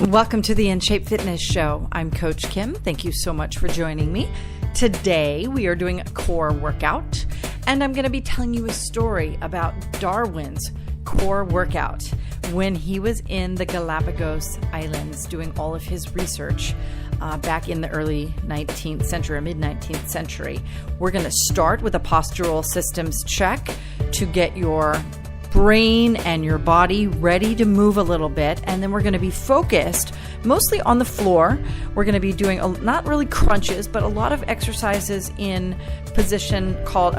Welcome to the In Shape Fitness Show. I'm Coach Kim. Thank you so much for joining me. Today we are doing a core workout, and I'm going to be telling you a story about Darwin's core workout when he was in the Galapagos Islands doing all of his research back in the early 19th century or mid-19th century. We're going to start with a postural systems check to get your brain and your body ready to move a little bit, and then we're going to be focused mostly on the floor. We're going to be doing not really crunches, but a lot of exercises in a position called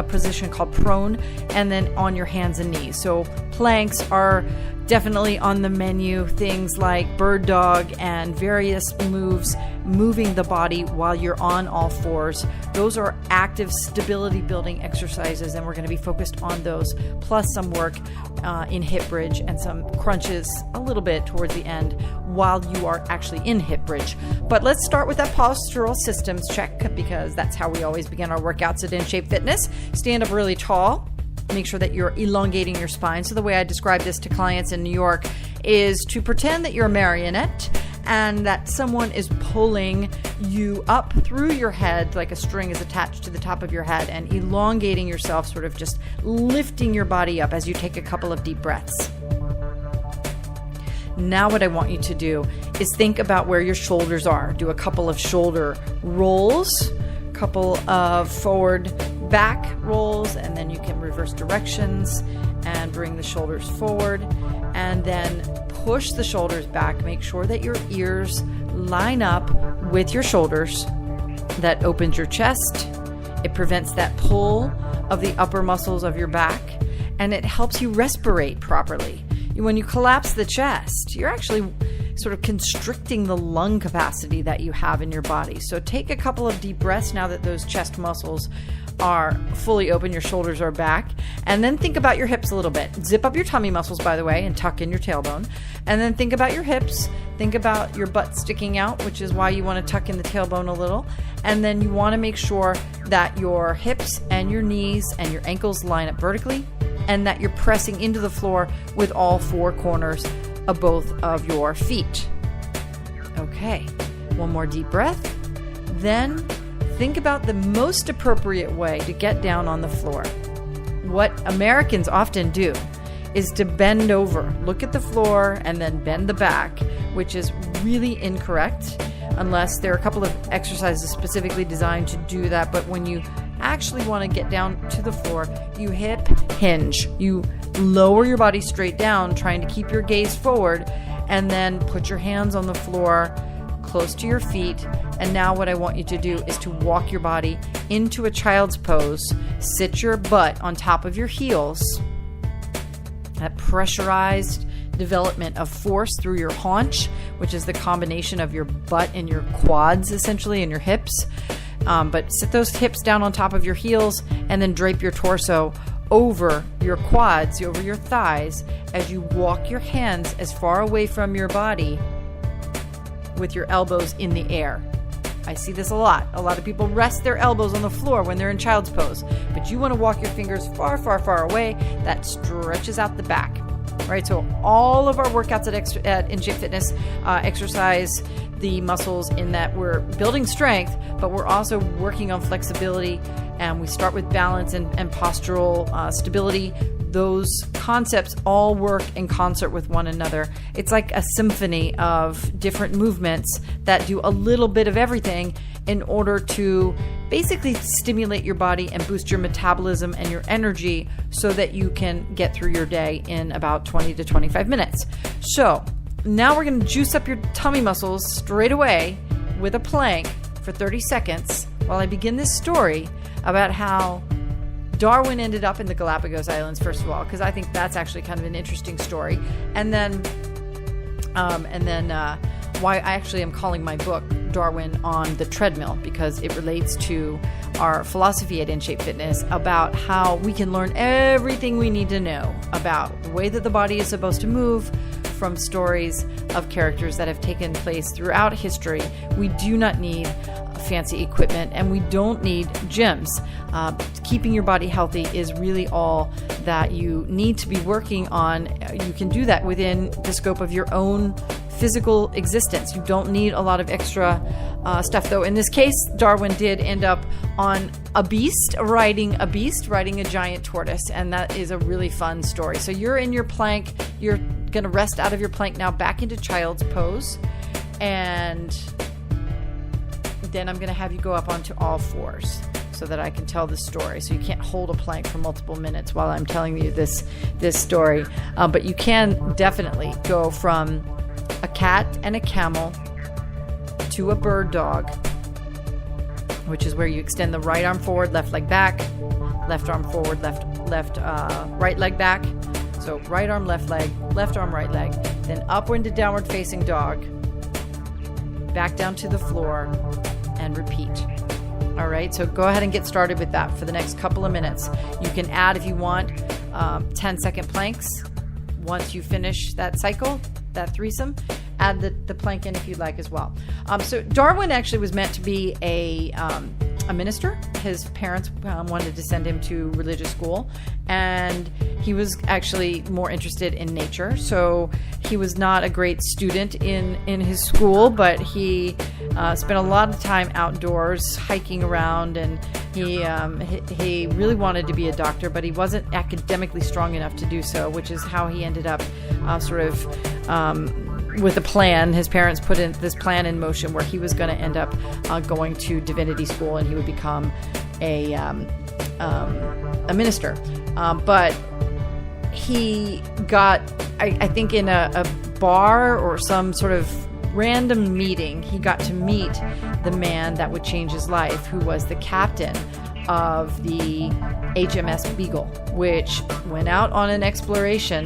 prone, and then on your hands and knees. So planks are definitely on the menu, things like bird dog and various moves, moving the body while you're on all fours. Those are active stability building exercises, and we're going to be focused on those, plus some work in hip bridge and some crunches a little bit towards the end while you are actually in hip bridge. But let's start with that postural systems check, because that's how we always begin our workouts at In Shape Fitness. Stand up really tall. Make sure that you're elongating your spine. So the way I describe this to clients in New York is to pretend that you're a marionette and that someone is pulling you up through your head like a string is attached to the top of your head, and elongating yourself, sort of just lifting your body up as you take a couple of deep breaths. Now what I want you to do is think about where your shoulders are. Do a couple of shoulder rolls, couple of forward back rolls, and then you can reverse directions and bring the shoulders forward, and then push the shoulders back. Make sure that your ears line up with your shoulders. That opens your chest. It prevents that pull of the upper muscles of your back, and it helps you respirate properly. When you collapse the chest, you're actually sort of constricting the lung capacity that you have in your body. So take a couple of deep breaths now that those chest muscles are fully open, your shoulders are back, and then think about your hips a little bit. Zip up your tummy muscles, by the way, and tuck in your tailbone. And then think about your hips. Think about your butt sticking out, which is why you want to tuck in the tailbone a little. And then you want to make sure that your hips and your knees and your ankles line up vertically, and that you're pressing into the floor with all four corners of both of your feet. Okay, one more deep breath. Then think about the most appropriate way to get down on the floor. What Americans often do is to bend over, look at the floor, and then bend the back, which is really incorrect unless there are a couple of exercises specifically designed to do that. But when you actually want to get down to the floor, you hip hinge. You lower your body straight down, trying to keep your gaze forward, and then put your hands on the floor close to your feet. And now what I want you to do is to walk your body into a child's pose. Sit your butt on top of your heels. That pressurized development of force through your haunch, which is the combination of your butt and your quads, essentially, and your hips. But sit those hips down on top of your heels, and then drape your torso over your quads, over your thighs, as you walk your hands as far away from your body with your elbows in the air. I see this a lot. A lot of people rest their elbows on the floor when they're in child's pose, but you want to walk your fingers far, far, far away. That stretches out the back. Right, so all of our workouts at In Shape Fitness exercise the muscles in that we're building strength, but we're also working on flexibility, and we start with balance and postural stability. Those concepts all work in concert with one another. It's like a symphony of different movements that do a little bit of everything in order to basically stimulate your body and boost your metabolism and your energy so that you can get through your day in about 20 to 25 minutes. So now we're going to juice up your tummy muscles straight away with a plank for 30 seconds while I begin this story about how Darwin ended up in the Galapagos Islands, first of all, because I think that's actually kind of an interesting story. And then why I actually am calling my book Darwin on the Treadmill, because it relates to our philosophy at In Shape Fitness about how we can learn everything we need to know about the way that the body is supposed to move from stories of characters that have taken place throughout history. We do not need fancy equipment, and we don't need gyms. Keeping your body healthy is really all that you need to be working on. You can do that within the scope of your own physical existence. You don't need a lot of extra stuff, though. In this case, Darwin did end up on a beast, riding a giant tortoise, and that is a really fun story. So you're in your plank. You're going to rest out of your plank now, back into child's pose, and then I'm going to have you go up onto all fours so that I can tell the story. So you can't hold a plank for multiple minutes while I'm telling you this story, but you can definitely go from a cat and a camel to a bird dog, which is where you extend the right arm forward, left leg back, left arm forward, right leg back. So right arm, left leg, left arm, right leg, then upward into downward facing dog, back down to the floor, and repeat. All right, so go ahead and get started with that for the next couple of minutes. You can add, if you want, 10-second planks. Once you finish that cycle, that threesome, add the plank in if you'd like as well. So Darwin actually was meant to be a minister. His parents wanted to send him to religious school, and he was actually more interested in nature. So he was not a great student in his school, but he spent a lot of time outdoors hiking around, and he really wanted to be a doctor, but he wasn't academically strong enough to do so, which is how he ended up with a plan. His parents put in this plan in motion where he was going to end up going to divinity school, and he would become a minister. But he got, I think, in a bar or some sort of random meeting, he got to meet the man that would change his life, who was the captain of the HMS Beagle, which went out on an expedition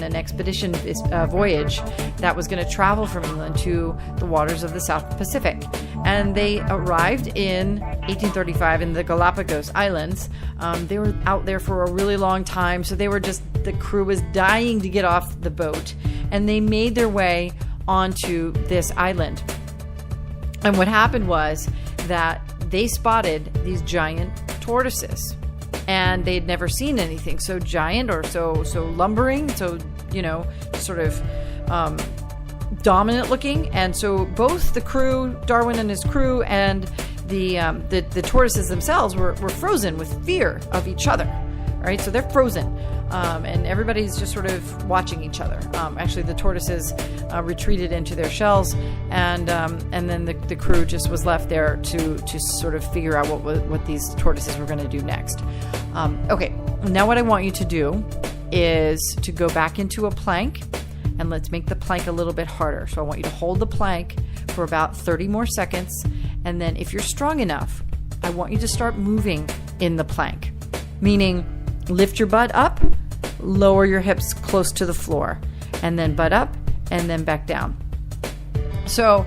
voyage that was going to travel from England to the waters of the South Pacific. And they arrived in 1835 in the Galapagos Islands. They were out there for a really long time, so the crew was dying to get off the boat, and they made their way onto this island. And what happened was that they spotted these giant tortoises, and they'd never seen anything so giant or so lumbering, so sort of dominant looking. And so both the crew, Darwin and his crew, and the tortoises themselves were frozen with fear of each other. Right, so they're frozen, and everybody's just sort of watching each other. Actually, the tortoises retreated into their shells, and then the crew just was left there to sort of figure out what these tortoises were going to do next. Okay, now what I want you to do is to go back into a plank, and let's make the plank a little bit harder. So I want you to hold the plank for about 30 more seconds, and then if you're strong enough, I want you to start moving in the plank, meaning lift your butt up, lower your hips close to the floor, and then butt up and then back down. So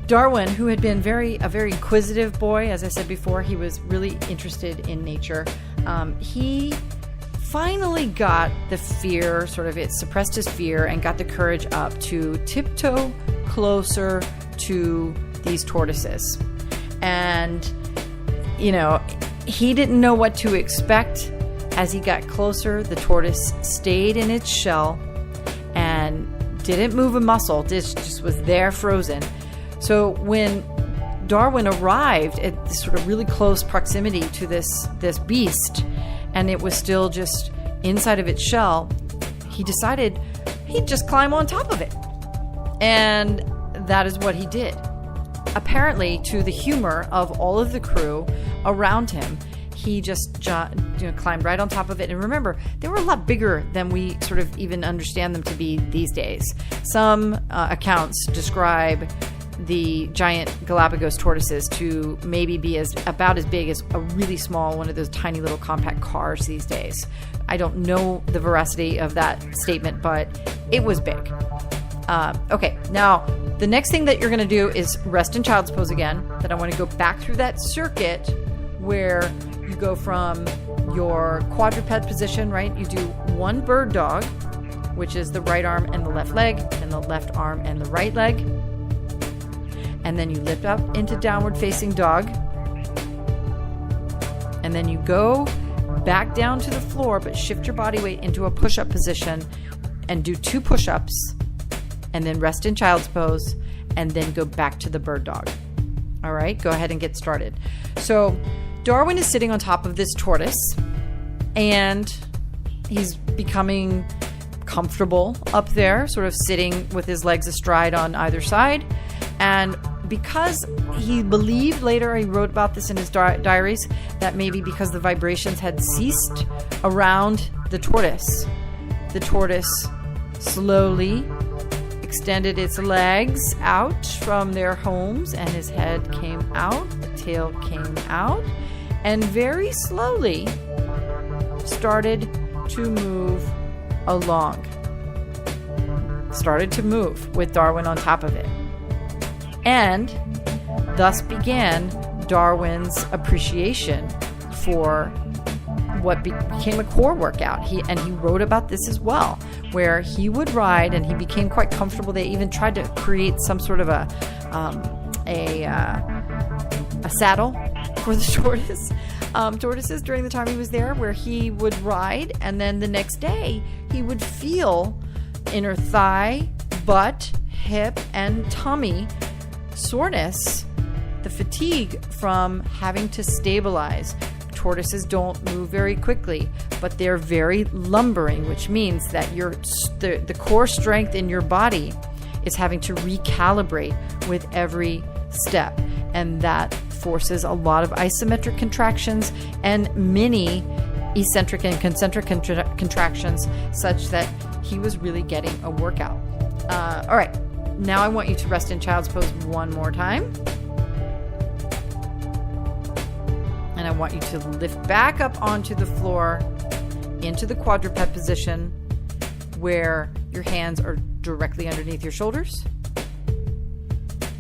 Darwin, who had been a very inquisitive boy, as I said before, he was really interested in nature. He finally got the fear, it suppressed his fear and got the courage up to tiptoe closer to these tortoises. And, he didn't know what to expect. As he got closer, the tortoise stayed in its shell and didn't move a muscle, just was there frozen. So when Darwin arrived at this sort of really close proximity to this beast, and it was still just inside of its shell, he decided he'd just climb on top of it. And that is what he did. Apparently, to the humor of all of the crew around him, he just climbed right on top of it. And remember, they were a lot bigger than we sort of even understand them to be these days. Some accounts describe the giant Galapagos tortoises to maybe be about as big as a really small one of those tiny little compact cars these days. I don't know the veracity of that statement, but it was big. Okay, now the next thing that you're going to do is rest in child's pose again. Then I want to go back through that circuit where you go from your quadruped position, right? You do one bird dog, which is the right arm and the left leg, and the left arm and the right leg. And then you lift up into downward facing dog. And then you go back down to the floor, but shift your body weight into a push-up position and do 2 push-ups. and then rest in child's pose, and then go back to the bird dog. All right, go ahead and get started. So Darwin is sitting on top of this tortoise, and he's becoming comfortable up there, sort of sitting with his legs astride on either side. And because he believed, later he wrote about this in his diaries, that maybe because the vibrations had ceased around the tortoise slowly extended its legs out from their homes, and his head came out, the tail came out, and very slowly started to move along. Started to move with Darwin on top of it. And thus began Darwin's appreciation for what became a core workout. He wrote about this as well, where he would ride, and he became quite comfortable. They even tried to create some sort of a saddle for the tortoises during the time he was there, where he would ride, and then the next day he would feel inner thigh, butt, hip, and tummy soreness, the fatigue from having to stabilize. Tortoises don't move very quickly, but they're very lumbering, which means that the core strength in your body is having to recalibrate with every step, and that forces a lot of isometric contractions and mini eccentric and concentric contractions, such that he was really getting a workout. All right, now I want you to rest in child's pose one more time. And I want you to lift back up onto the floor into the quadruped position, where your hands are directly underneath your shoulders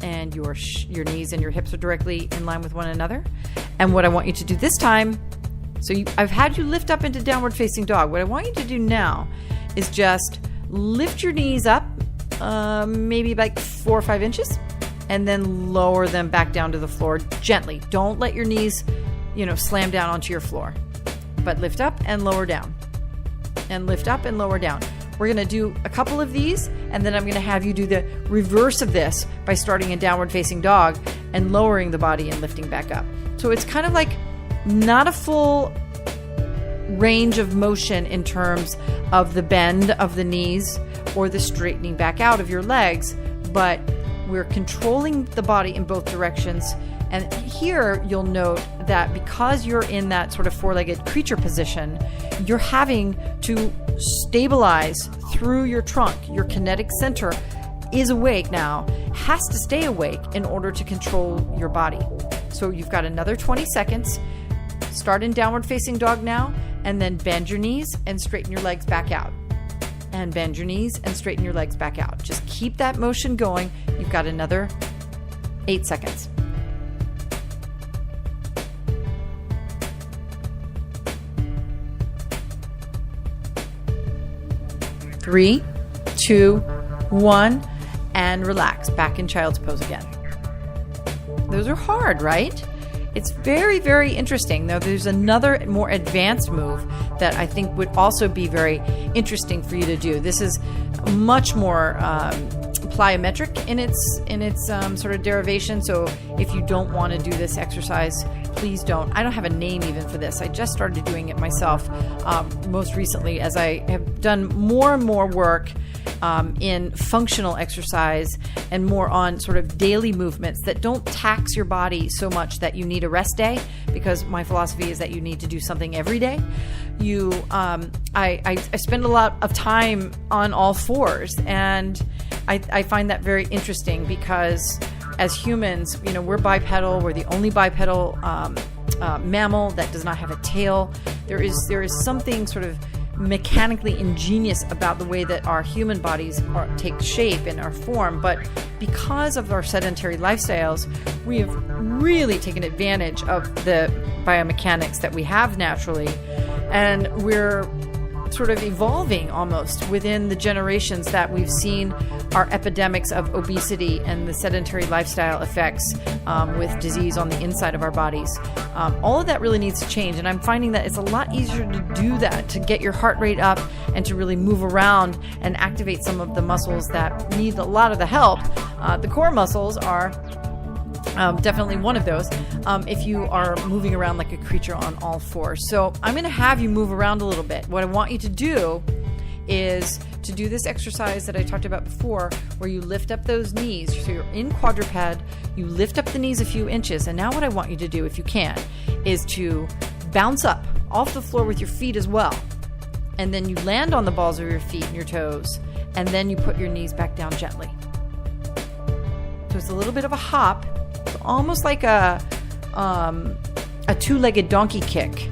and your knees and your hips are directly in line with one another. And what I want you to do this time, I've had you lift up into downward facing dog. What I want you to do now is just lift your knees up, maybe like 4 or 5 inches, and then lower them back down to the floor gently. Don't let your knees slam down onto your floor, but lift up and lower down, and lift up and lower down. We're going to do a couple of these, and then I'm going to have you do the reverse of this by starting in downward facing dog and lowering the body and lifting back up. So it's kind of like not a full range of motion in terms of the bend of the knees or the straightening back out of your legs, but we're controlling the body in both directions. And here you'll note that because you're in that sort of four-legged creature position, you're having to stabilize through your trunk. Your kinetic center is awake now, has to stay awake in order to control your body. So you've got another 20 seconds. Start in downward facing dog now, and then bend your knees and straighten your legs back out. And bend your knees and straighten your legs back out. Just keep that motion going. You've got another 8 seconds. 3, 2, 1, and relax. Back in child's pose again. Those are hard, right? It's very, very interesting. Now, there's another more advanced move that I think would also be very interesting for you to do. This is much more plyometric in its sort of derivation. So if you don't want to do this exercise, please don't. I don't have a name even for this. I just started doing it myself most recently, as I have done more and more work in functional exercise and more on sort of daily movements that don't tax your body so much that you need a rest day, because my philosophy is that you need to do something every day. I spend a lot of time on all fours, and I find that very interesting because as humans, we're bipedal. We're the only bipedal mammal that does not have a tail. There is something sort of mechanically ingenious about the way that our human bodies take shape and are formed, but because of our sedentary lifestyles, we have really taken advantage of the biomechanics that we have naturally, and we're sort of evolving almost within the generations that we've seen our epidemics of obesity and the sedentary lifestyle effects with disease on the inside of our bodies. All of that really needs to change. And I'm finding that it's a lot easier to do that, to get your heart rate up and to really move around and activate some of the muscles that need a lot of the help. The core muscles are definitely one of those if you are moving around like a creature on all fours. So I'm going to have you move around a little bit. What I want you to do is to do this exercise that I talked about before, where you lift up those knees. So you're in quadruped, you lift up the knees a few inches. And now what I want you to do, if you can, is to bounce up off the floor with your feet as well. And then you land on the balls of your feet and your toes. And then you put your knees back down gently. So it's a little bit of a hop. It's almost like a two-legged donkey kick,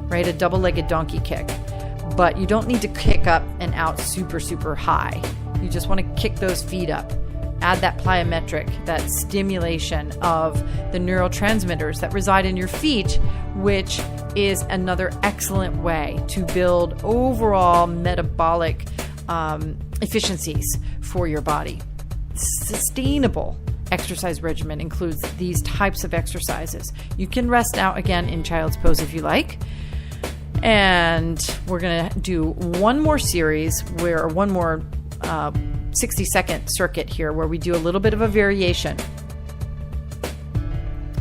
right? A double-legged donkey kick. But you don't need to kick up and out super, super high. You just want to kick those feet up. Add that plyometric, that stimulation of the neurotransmitters that reside in your feet, which is another excellent way to build overall metabolic efficiencies for your body. Sustainable exercise regimen includes these types of exercises. You can rest out again in child's pose if you like. And we're going to do one more series or one more 60-second circuit here where we do a little bit of a variation.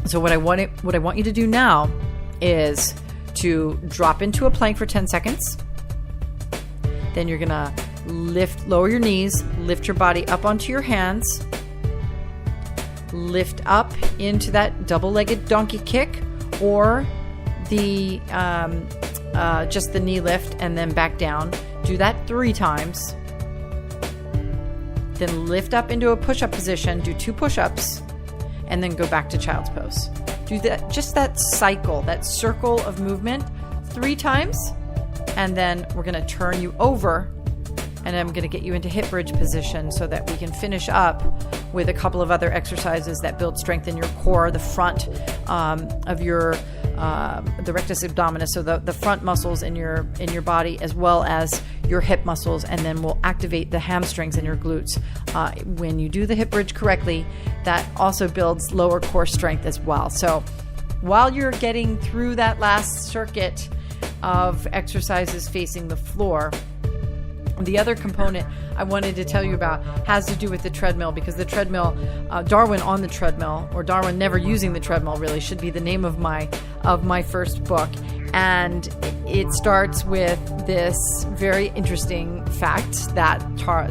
So what I want you to do now is to drop into a plank for 10 seconds. Then you're going to lower your knees, lift your body up onto your hands, lift up into that double-legged donkey kick, or the just the knee lift and then back down. Do that 3 times. Then lift up into a push-up position, do 2 push-ups, and then go back to child's pose. Do that, just that cycle, that circle of movement 3 times, and then we're going to turn you over, and I'm going to get you into hip bridge position so that we can finish up with a couple of other exercises that build strength in your core, the front of your the rectus abdominis, so the front muscles in your body, as well as your hip muscles, and then we'll activate the hamstrings and your glutes. When you do the hip bridge correctly, that also builds lower core strength as well. So while you're getting through that last circuit of exercises facing the floor, the other component I wanted to tell you about has to do with the treadmill, because the treadmill, Darwin on the treadmill, or Darwin never using the treadmill, really should be the name of my first book. And it starts with this very interesting fact that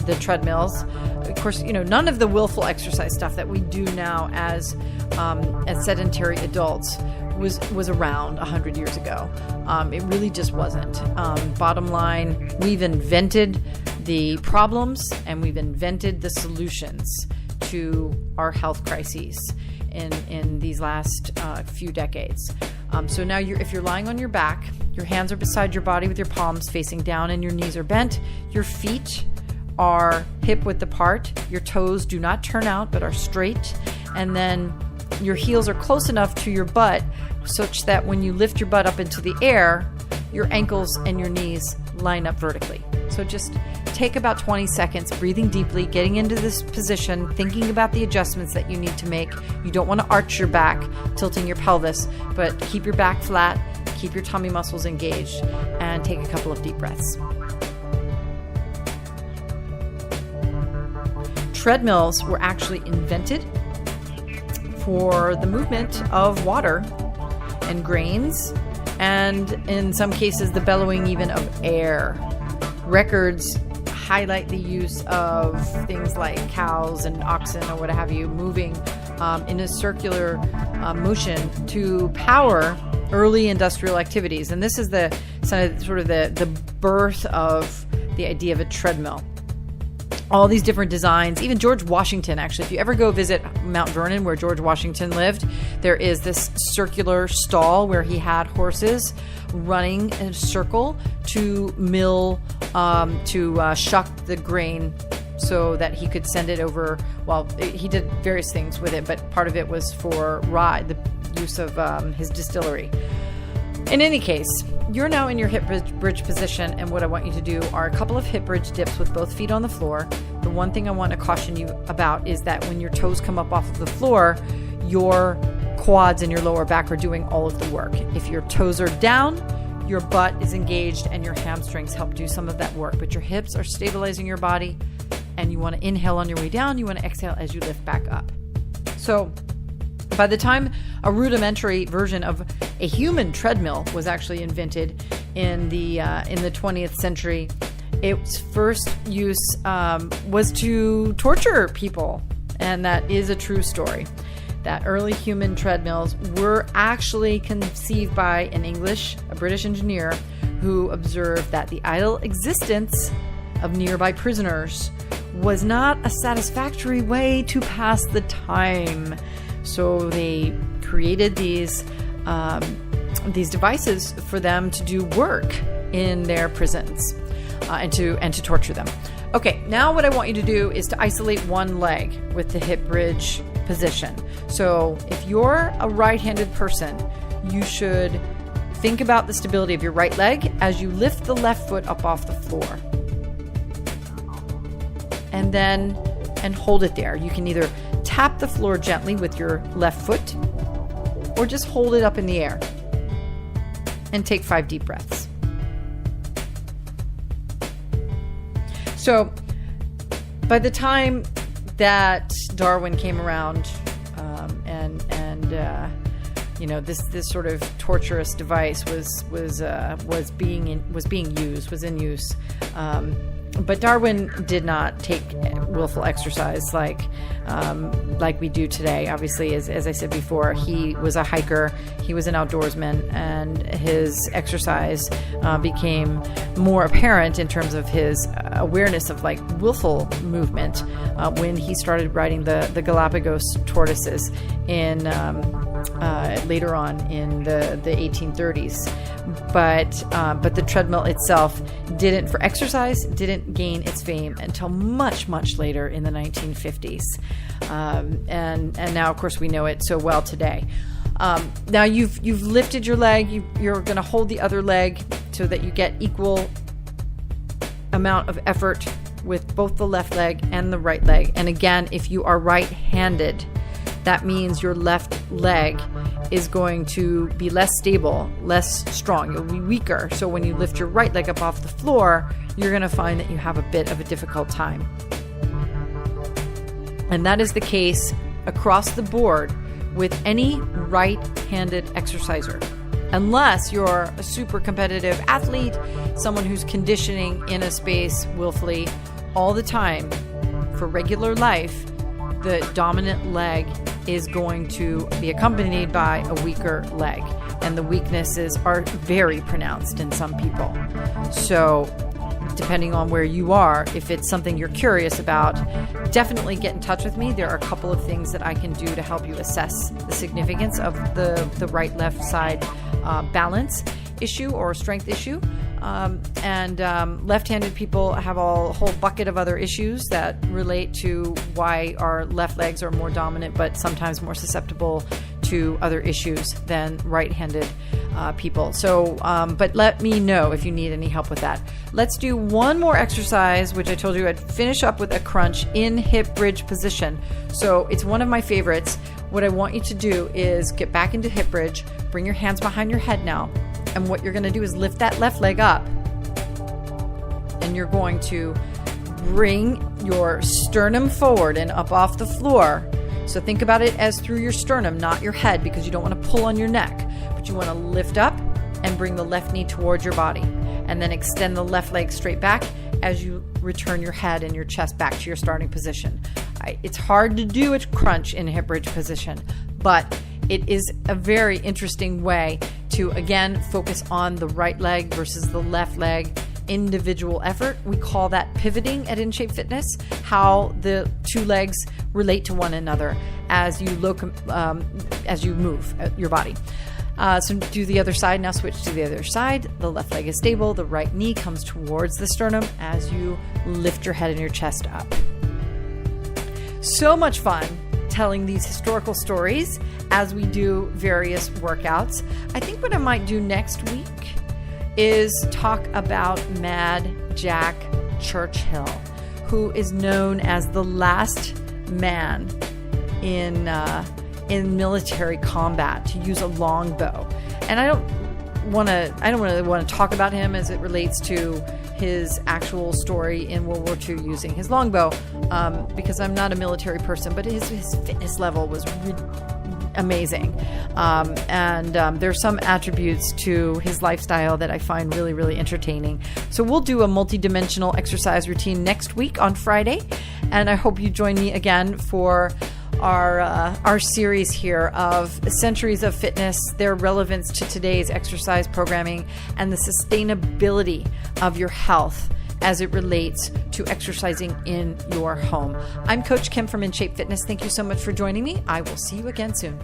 the treadmills, of course, none of the willful exercise stuff that we do now as sedentary adults was around 100 years ago. It really just wasn't. Bottom line, we've invented the problems and we've invented the solutions to our health crises in these last few decades. So now if you're lying on your back, your hands are beside your body with your palms facing down and your knees are bent. Your feet are hip width apart. Your toes do not turn out but are straight. And then your heels are close enough to your butt such that when you lift your butt up into the air, your ankles and your knees line up vertically. So just take about 20 seconds, breathing deeply, getting into this position, thinking about the adjustments that you need to make. You don't want to arch your back, tilting your pelvis, but keep your back flat, keep your tummy muscles engaged, and take a couple of deep breaths. Treadmills were actually invented for the movement of water and grains, and in some cases the bellowing even of air. Records highlight the use of things like cows and oxen or what have you moving in a circular motion to power early industrial activities. And this is the birth of the idea of a treadmill. All these different designs, even George Washington, actually, if you ever go visit Mount Vernon where George Washington lived, there is this circular stall where he had horses running in a circle to mill, shuck the grain so that he could send it over. Well, he did various things with it, but part of it was for rye, the use of his distillery. In any case, you're now in your hip bridge position, and what I want you to do are a couple of hip bridge dips with both feet on the floor. The one thing I want to caution you about is that when your toes come up off of the floor, your quads and your lower back are doing all of the work. If your toes are down, your butt is engaged and your hamstrings help do some of that work, but your hips are stabilizing your body, and you want to inhale on your way down, you want to exhale as you lift back up. So by the time a rudimentary version of a human treadmill was actually invented in the 20th century, its first use was to torture people, and that is a true story. That early human treadmills were actually conceived by a British engineer, who observed that the idle existence of nearby prisoners was not a satisfactory way to pass the time. So they created these devices for them to do work in their prisons and to torture them. Okay, now what I want you to do is to isolate one leg with the hip bridge position. So if you're a right-handed person, you should think about the stability of your right leg as you lift the left foot up off the floor. And hold it there. You can either tap the floor gently with your left foot or just hold it up in the air and take 5 deep breaths. So by the time that Darwin came around, this sort of torturous device was in use. But Darwin did not take willful exercise like we do today. Obviously, as I said before, he was a hiker, he was an outdoorsman, and his exercise became more apparent in terms of his awareness of like willful movement when he started riding the Galapagos tortoises in later on in the 1830s. But the treadmill itself didn't gain its fame until much, much later in the 1950s. And now, of course, we know it so well today. Now you've lifted your leg. You're going to hold the other leg so that you get equal amount of effort with both the left leg and the right leg. And again, if you are right-handed, that means your left leg is going to be less stable, less strong. You'll be weaker. So when you lift your right leg up off the floor, you're going to find that you have a bit of a difficult time. And that is the case across the board with any right-handed exerciser. Unless you're a super competitive athlete, someone who's conditioning in a space willfully all the time for regular life, the dominant leg is going to be accompanied by a weaker leg. And the weaknesses are very pronounced in some people. So depending on where you are, if it's something you're curious about, definitely get in touch with me. There are a couple of things that I can do to help you assess the significance of the right-left side balance issue or strength issue. Left-handed people have a whole bucket of other issues that relate to why our left legs are more dominant, but sometimes more susceptible to other issues than right-handed people. So, but let me know if you need any help with that. Let's do one more exercise, which I told you I'd finish up with a crunch in hip bridge position. So it's one of my favorites. What I want you to do is get back into hip bridge, bring your hands behind your head now. And what you're going to do is lift that left leg up, and you're going to bring your sternum forward and up off the floor. So think about it as through your sternum, not your head, because you don't want to pull on your neck, but you want to lift up and bring the left knee towards your body, and then extend the left leg straight back as you return your head and your chest back to your starting position. It's hard to do a crunch in a hip bridge position, but it is a very interesting way to, again, focus on the right leg versus the left leg, individual effort. We call that pivoting at InShape Fitness, how the two legs relate to one another as you move your body. So do the other side. Now switch to the other side. The left leg is stable. The right knee comes towards the sternum as you lift your head and your chest up. So much fun telling these historical stories as we do various workouts. I think what I might do next week is talk about Mad Jack Churchill, who is known as the last man in military combat to use a longbow. And I don't really want to talk about him as it relates to his actual story in World War II using his longbow, because I'm not a military person, but his fitness level was amazing. There's some attributes to his lifestyle that I find really, really entertaining. So we'll do a multi-dimensional exercise routine next week on Friday. And I hope you join me again for our series here of centuries of fitness, their relevance to today's exercise programming, and the sustainability of your health as it relates to exercising in your home. I'm Coach Kim from In Shape Fitness. Thank you so much for joining me. I will see you again soon.